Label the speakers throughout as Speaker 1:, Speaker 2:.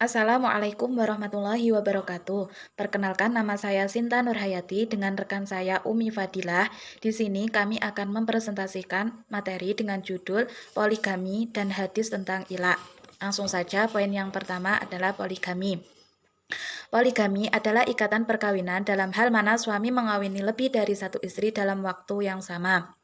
Speaker 1: Assalamualaikum warahmatullahi wabarakatuh. Perkenalkan nama saya Sinta Nurhayati dengan rekan saya Umi Fadilah. Di sini kami akan mempresentasikan materi dengan judul poligami dan hadis tentang ilak. Langsung saja poin yang pertama adalah poligami. Poligami adalah ikatan perkawinan dalam hal mana suami mengawini lebih dari satu istri dalam waktu yang sama.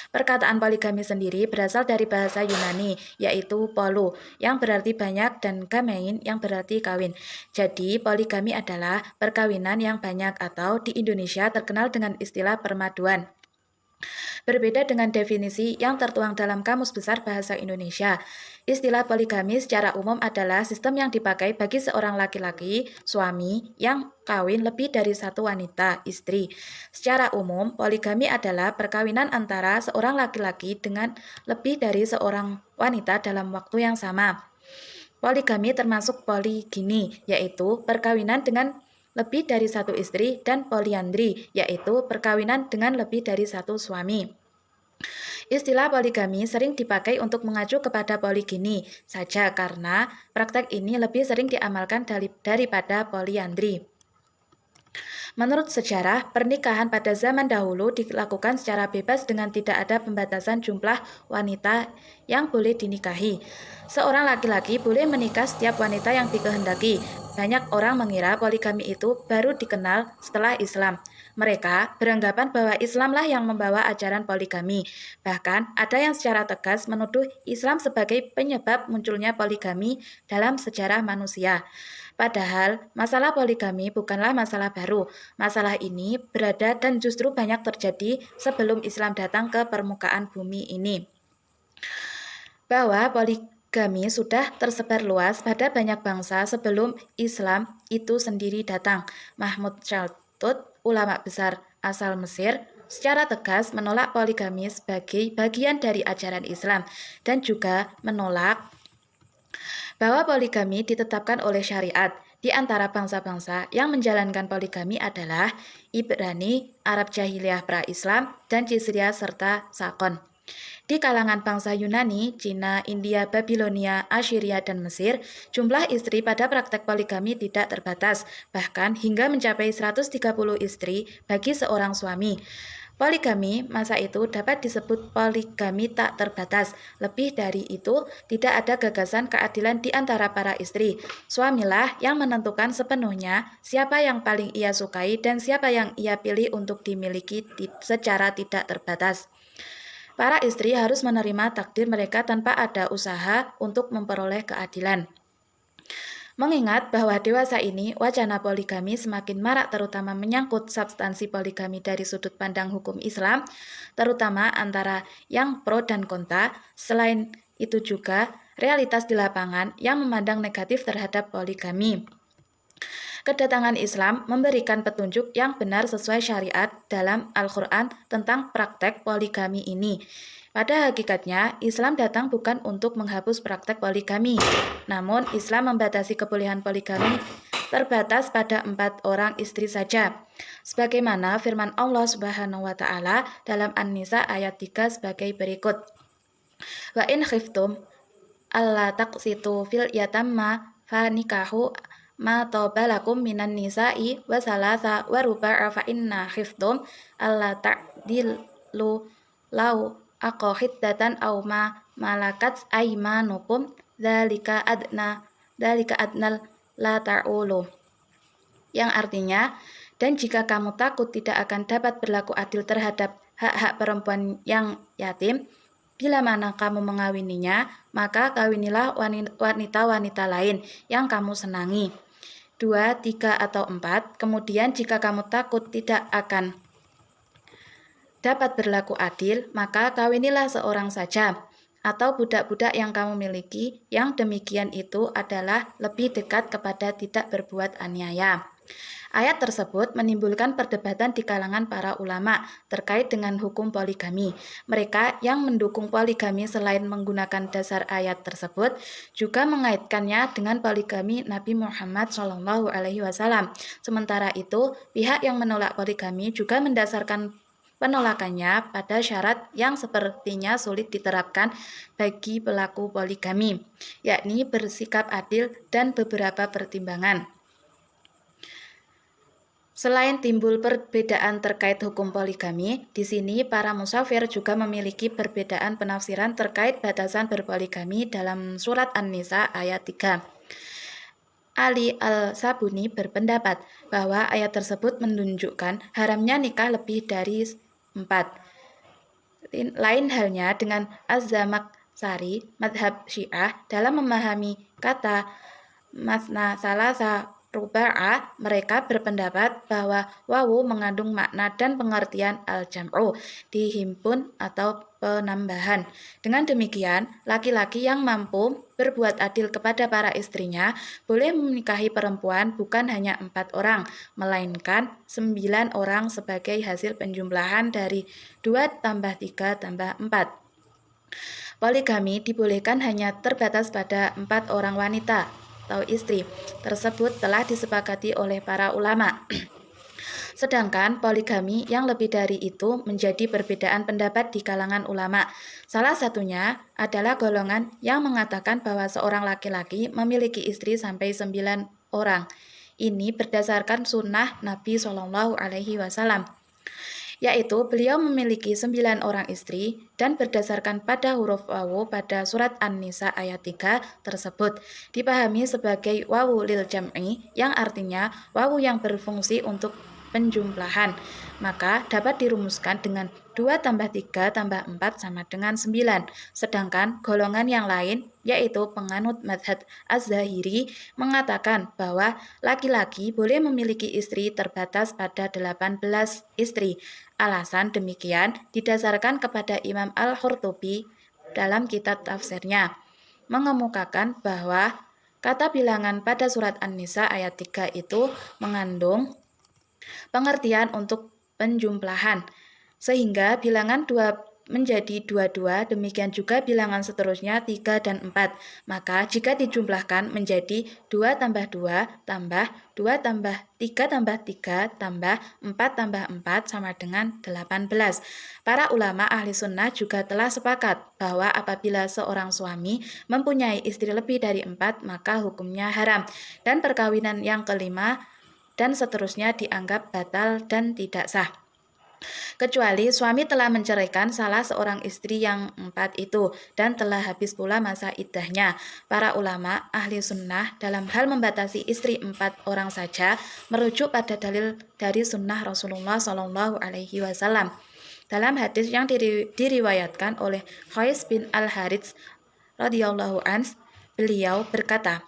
Speaker 1: Perkataan poligami sendiri berasal dari bahasa Yunani, yaitu polo, yang berarti banyak, dan gamein, yang berarti kawin. Jadi, poligami adalah perkawinan yang banyak atau di Indonesia terkenal dengan istilah permaduan. Berbeda dengan definisi yang tertuang dalam Kamus Besar Bahasa Indonesia, istilah poligami secara umum adalah sistem yang dipakai bagi seorang laki-laki, suami, yang kawin lebih dari satu wanita, istri. Secara umum, poligami adalah perkawinan antara seorang laki-laki dengan lebih dari seorang wanita dalam waktu yang sama. Poligami termasuk poligini, yaitu perkawinan dengan lebih dari satu istri, dan poliandri, yaitu perkawinan dengan lebih dari satu suami. Istilah poligami sering dipakai untuk mengacu kepada poligini saja karena praktek ini lebih sering diamalkan daripada poliandri. Menurut sejarah, pernikahan pada zaman dahulu dilakukan secara bebas dengan tidak ada pembatasan jumlah wanita yang boleh dinikahi. Seorang laki-laki boleh menikah setiap wanita yang dikehendaki. Banyak orang mengira poligami itu baru dikenal setelah Islam. Mereka beranggapan bahwa Islamlah yang membawa ajaran poligami. Bahkan ada yang secara tegas menuduh Islam sebagai penyebab munculnya poligami dalam sejarah manusia. Padahal masalah poligami bukanlah masalah baru. Masalah ini berada dan justru banyak terjadi sebelum Islam datang ke permukaan bumi ini. Bahwa poligami sudah tersebar luas pada banyak bangsa sebelum Islam itu sendiri datang. Mahmud Chaltut, ulama besar asal Mesir, secara tegas menolak poligami sebagai bagian dari ajaran Islam dan juga menolak bahwa poligami ditetapkan oleh syariat. Di antara bangsa-bangsa yang menjalankan poligami adalah Ibrani, Arab Jahiliyah pra-Islam, dan Jizriyah serta Sakon. Di kalangan bangsa Yunani, Cina, India, Babilonia, Assyria, dan Mesir, jumlah istri pada praktek poligami tidak terbatas, bahkan hingga mencapai 130 istri bagi seorang suami. Poligami masa itu dapat disebut poligami tak terbatas. Lebih dari itu, tidak ada gagasan keadilan di antara para istri. Suamilah yang menentukan sepenuhnya siapa yang paling ia sukai dan siapa yang ia pilih untuk dimiliki secara tidak terbatas. Para istri harus menerima takdir mereka tanpa ada usaha untuk memperoleh keadilan. Mengingat bahwa dewasa ini wacana poligami semakin marak terutama menyangkut substansi poligami dari sudut pandang hukum Islam, terutama antara yang pro dan kontra, selain itu juga realitas di lapangan yang memandang negatif terhadap poligami. Kedatangan Islam memberikan petunjuk yang benar sesuai syariat dalam Al-Quran tentang praktek poligami ini. Pada hakikatnya, Islam datang bukan untuk menghapus praktek poligami, namun Islam membatasi kebolehan poligami terbatas pada 4 orang istri saja. Sebagaimana firman Allah Subhanahu wa taala dalam An-Nisa ayat 3 sebagai berikut. Wa in khiftum alla taqsitu fil yatamma fanikahu ma tobalakum minan nisa'i wa salasa wa ruba'a fa inna khiftum alla ta'dilu lau aqahiddatan aw ma malakat aymanukum dzalika adnal la ta'ulu, yang artinya, dan jika kamu takut tidak akan dapat berlaku adil terhadap hak-hak perempuan yang yatim, bila mana kamu mengawininya, maka kawinilah wanita-wanita lain yang kamu senangi. 2, 3, atau 4. Kemudian jika kamu takut tidak akan dapat berlaku adil, maka kawinilah seorang saja, atau budak-budak yang kamu miliki, yang demikian itu adalah lebih dekat kepada tidak berbuat aniaya. Ayat tersebut menimbulkan perdebatan di kalangan para ulama terkait dengan hukum poligami. Mereka yang mendukung poligami selain menggunakan dasar ayat tersebut juga mengaitkannya dengan poligami Nabi Muhammad SAW. Sementara itu, pihak yang menolak poligami juga mendasarkan penolakannya pada syarat yang sepertinya sulit diterapkan bagi pelaku poligami, yakni bersikap adil dan beberapa pertimbangan. Selain timbul perbedaan terkait hukum poligami, di sini para musafir juga memiliki perbedaan penafsiran terkait batasan berpoligami dalam surat An-Nisa ayat 3. Ali Al-Sabuni berpendapat bahwa ayat tersebut menunjukkan haramnya nikah lebih dari 4. Lain halnya dengan Az-Zamakhsyari, madhab Syiah, dalam memahami kata masna salasa ruba'ah, mereka berpendapat bahwa wawu mengandung makna dan pengertian al-jam'u, dihimpun atau penambahan. Dengan demikian, laki-laki yang mampu berbuat adil kepada para istrinya boleh menikahi perempuan bukan hanya 4 orang, melainkan 9 orang sebagai hasil penjumlahan dari 2 tambah 3 tambah 4. Poligami dibolehkan hanya terbatas pada 4 orang wanita atau istri tersebut telah disepakati oleh para ulama. Sedangkan poligami yang lebih dari itu menjadi perbedaan pendapat di kalangan ulama. Salah satunya adalah golongan yang mengatakan bahwa seorang laki-laki memiliki istri sampai 9 orang. Ini berdasarkan sunnah Nabi Shallallahu Alaihi Wasallam, yaitu beliau memiliki 9 orang istri, dan berdasarkan pada huruf wawu pada surat An-Nisa ayat 3 tersebut dipahami sebagai wawu lil jam'i, yang artinya wawu yang berfungsi untuk penjumlahan, maka dapat dirumuskan dengan 2 tambah 3 tambah 4 sama dengan 9. Sedangkan golongan yang lain, yaitu penganut mazhab Az-Zahiri, mengatakan bahwa laki-laki boleh memiliki istri terbatas pada 18 istri. Alasan demikian didasarkan kepada Imam Al-Qurtubi dalam kitab tafsirnya, mengemukakan bahwa kata bilangan pada surat An-Nisa ayat 3 itu mengandung pengertian untuk penjumlahan, sehingga bilangan 2 menjadi 22, demikian juga bilangan seterusnya 3 dan 4. Maka jika dijumlahkan menjadi 2 tambah 2 tambah 2 tambah 3 tambah 3 tambah 4 tambah 4 sama dengan 18. Para ulama ahli sunnah juga telah sepakat bahwa apabila seorang suami mempunyai istri lebih dari 4, maka hukumnya haram, dan perkawinan yang kelima dan seterusnya dianggap batal dan tidak sah, kecuali suami telah menceraikan salah seorang istri yang 4 itu dan telah habis pula masa iddahnya. Para ulama ahli sunnah dalam hal membatasi istri 4 orang saja merujuk pada dalil dari sunnah Rasulullah Shallallahu Alaihi Wasallam. Dalam hadis yang diriwayatkan oleh Qais bin Al-Harits radhiyallahu anhu, beliau berkata,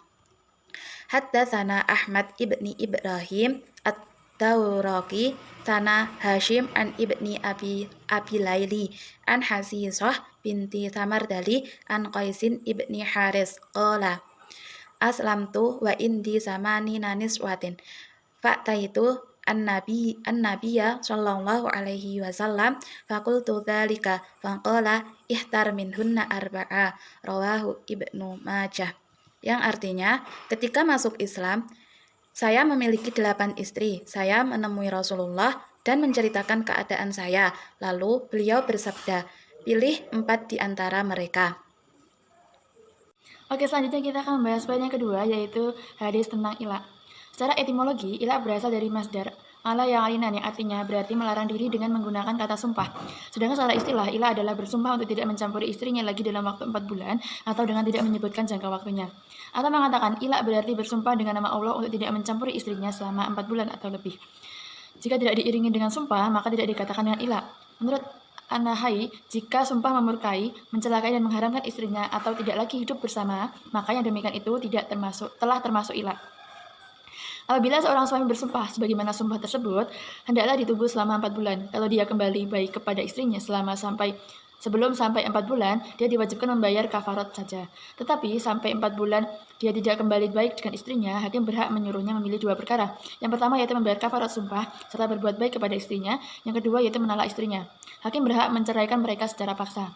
Speaker 1: Haddatsana Ahmad ibni Ibrahim at-Tauraqi Sana Hashim an ibni Abi Laili an Hasisah binti Samardali an Qaisin ibni Haris qala aslamtu wa indi samani naniswatin fa'taitu an-nabiyya sallallahu alaihi wasallam faqultu dzalika faqala ihtar minhunna arba'a, rawahu Ibnu Majah. Yang artinya, ketika masuk Islam, saya memiliki 8 istri. Saya menemui Rasulullah dan menceritakan keadaan saya. Lalu beliau bersabda, pilih 4 di antara mereka.
Speaker 2: Oke, selanjutnya kita akan membahas poin yang kedua, yaitu hadis tentang ila. Secara etimologi, ila berasal dari masdar ala yang alinan, yang artinya berarti melarang diri dengan menggunakan kata sumpah. Sedangkan secara istilah, ila adalah bersumpah untuk tidak mencampuri istrinya lagi dalam waktu 4 bulan, atau dengan tidak menyebutkan jangka waktunya. Atau mengatakan ila berarti bersumpah dengan nama Allah untuk tidak mencampuri istrinya selama 4 bulan atau lebih. Jika tidak diiringi dengan sumpah, maka tidak dikatakan dengan ila. Menurut An-Nahai, jika sumpah memurkai, mencelakai dan mengharamkan istrinya atau tidak lagi hidup bersama, maka yang demikian itu telah termasuk ila. Apabila seorang suami bersumpah sebagaimana sumpah tersebut, hendaklah ditunggu selama 4 bulan. Kalau dia kembali baik kepada istrinya sebelum sampai 4 bulan, dia diwajibkan membayar kafarat saja. Tetapi sampai 4 bulan dia tidak kembali baik dengan istrinya, hakim berhak menyuruhnya memilih 2 perkara. Yang pertama yaitu membayar kafarat sumpah serta berbuat baik kepada istrinya. Yang kedua yaitu menolak istrinya. Hakim berhak menceraikan mereka secara paksa.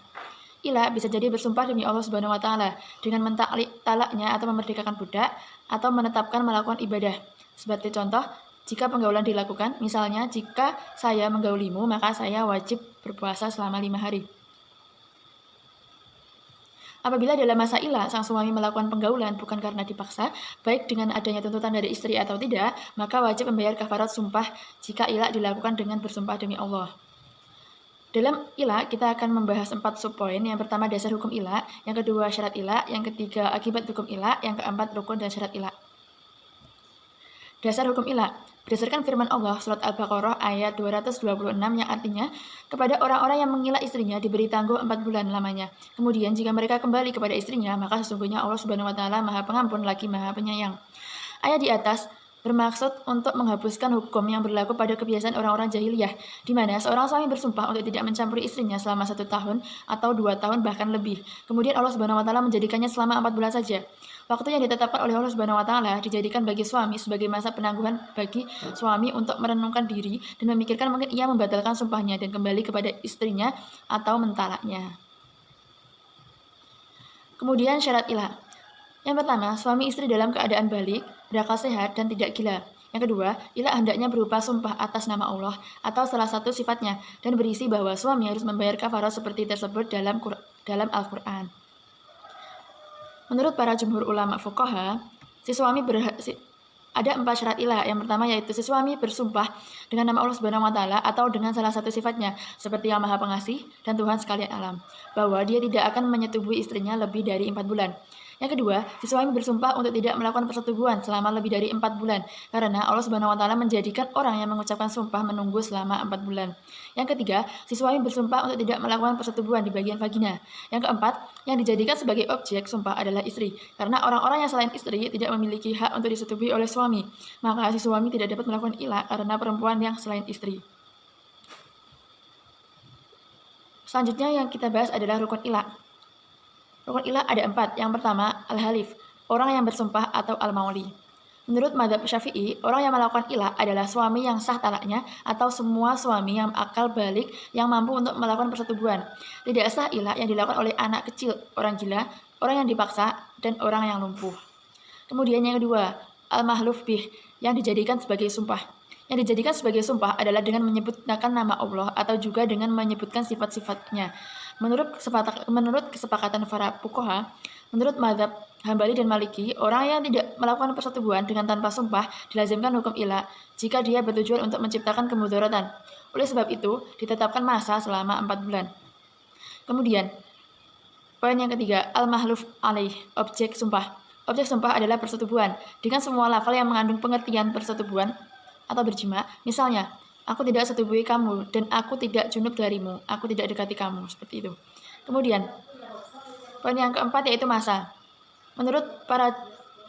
Speaker 2: Ila bisa jadi bersumpah demi Allah Subhanahu wa taala dengan mentalaknya atau memerdekakan budak atau menetapkan melakukan ibadah. Seperti contoh, jika penggaulan dilakukan. Misalnya, jika saya menggaulimu, maka saya wajib berpuasa selama 5 hari. Apabila dalam masa ila sang suami melakukan penggaulan bukan karena dipaksa, baik dengan adanya tuntutan dari istri atau tidak, maka wajib membayar kafarat sumpah jika ila dilakukan dengan bersumpah demi Allah. Dalam ila, kita akan membahas 4 subpoin. Yang pertama, dasar hukum ila. Yang kedua, syarat ila. Yang ketiga, akibat hukum ila. Yang keempat, rukun dan syarat ila. Dasar hukum ila. Berdasarkan firman Allah surat Al-Baqarah ayat 226 yang artinya, kepada orang-orang yang menghina istrinya diberi tangguh 4 bulan lamanya. Kemudian jika mereka kembali kepada istrinya, maka sesungguhnya Allah Subhanahu wa taala Maha Pengampun lagi Maha Penyayang. Ayat di atas bermaksud untuk menghapuskan hukum yang berlaku pada kebiasaan orang-orang jahiliyah, di mana seorang suami bersumpah untuk tidak mencampuri istrinya selama 1 tahun atau 2 tahun bahkan lebih. Kemudian Allah Subhanahu wa taala menjadikannya selama 4 bulan saja. Waktu yang ditetapkan oleh Allah Subhanahu wa taala dijadikan bagi suami sebagai masa penangguhan bagi suami untuk merenungkan diri dan memikirkan mungkin ia membatalkan sumpahnya dan kembali kepada istrinya atau mentalaknya. Kemudian syarat ilah. Yang pertama, suami istri dalam keadaan balik, berakal sehat, dan tidak gila. Yang kedua, ilah hendaknya berupa sumpah atas nama Allah atau salah satu sifatnya dan berisi bahwa suami harus membayar kafarah seperti tersebut dalam Al-Quran. Menurut para jumhur ulama fuqaha, ada 4 syarat ilah. Yang pertama yaitu si suami bersumpah dengan nama Allah Subhanahu wa taala atau dengan salah satu sifatnya seperti yang Maha Pengasih dan Tuhan sekalian alam, bahwa dia tidak akan menyetubuhi istrinya lebih dari 4 bulan. Yang kedua, si suami bersumpah untuk tidak melakukan persetubuhan selama lebih dari 4 bulan, karena Allah Subhanahu wa taala menjadikan orang yang mengucapkan sumpah menunggu selama 4 bulan. Yang ketiga, si suami bersumpah untuk tidak melakukan persetubuhan di bagian vagina. Yang keempat, yang dijadikan sebagai objek sumpah adalah istri, karena orang-orang yang selain istri tidak memiliki hak untuk disetubuhi oleh suami, maka si suami tidak dapat melakukan ilah karena perempuan yang selain istri. Selanjutnya yang kita bahas adalah rukun ilah. Rukun ilah ada 4. Yang pertama, al-halif, orang yang bersumpah atau al-mauli. Menurut mazhab Syafi'i, orang yang melakukan ilah adalah suami yang sah talaknya atau semua suami yang akal balik yang mampu untuk melakukan persetubuhan. Tidak sah ilah yang dilakukan oleh anak kecil, orang gila, orang yang dipaksa, dan orang yang lumpuh. Kemudian yang kedua, al-mahluf bih, yang dijadikan sebagai sumpah. Yang dijadikan sebagai sumpah adalah dengan menyebutkan nama Allah atau juga dengan menyebutkan sifat-sifatnya. Menurut kesepakatan para fuqaha, menurut mazhab Hambali dan Maliki, orang yang tidak melakukan persetubuhan dengan tanpa sumpah dilazimkan hukum ilah jika dia bertujuan untuk menciptakan kemudaratan. Oleh sebab itu, ditetapkan masa selama 4 bulan. Kemudian, poin yang ketiga, al-mahluf alaih, objek sumpah. Objek sumpah adalah persetubuhan dengan semua lafal yang mengandung pengertian persetubuhan atau berjima. Misalnya, aku tidak setubuhi kamu, dan aku tidak junub darimu, aku tidak dekati kamu, seperti itu. Kemudian, poin yang keempat yaitu masa. Menurut para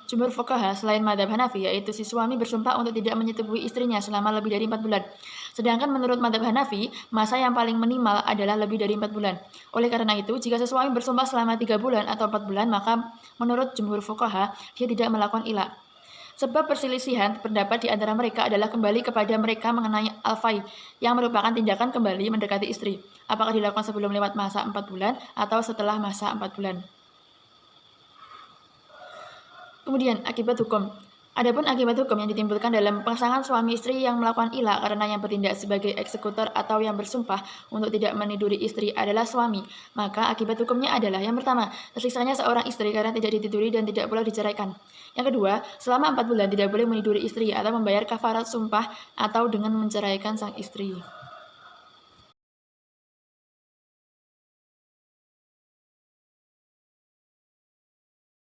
Speaker 2: jumhur fuqaha selain madhab Hanafi, yaitu si suami bersumpah untuk tidak menyetubuhi istrinya selama lebih dari 4 bulan. Sedangkan menurut madhab Hanafi, masa yang paling minimal adalah lebih dari 4 bulan. Oleh karena itu, jika si suami bersumpah selama 3 bulan atau 4 bulan, maka menurut jumhur fuqaha, dia tidak melakukan ilah. Sebab perselisihan pendapat di antara mereka adalah kembali kepada mereka mengenai al-fai, yang merupakan tindakan kembali mendekati istri. Apakah dilakukan sebelum lewat masa 4 bulan atau setelah masa 4 bulan. Kemudian, akibat hukum. Adapun akibat hukum yang ditimbulkan dalam pasangan suami istri yang melakukan ilah karena yang bertindak sebagai eksekutor atau yang bersumpah untuk tidak meniduri istri adalah suami, maka akibat hukumnya adalah yang pertama, tersiksanya seorang istri karena tidak ditiduri dan tidak boleh diceraikan. Yang kedua, selama 4 bulan tidak boleh meniduri istri atau membayar kafarat sumpah atau dengan menceraikan sang istri.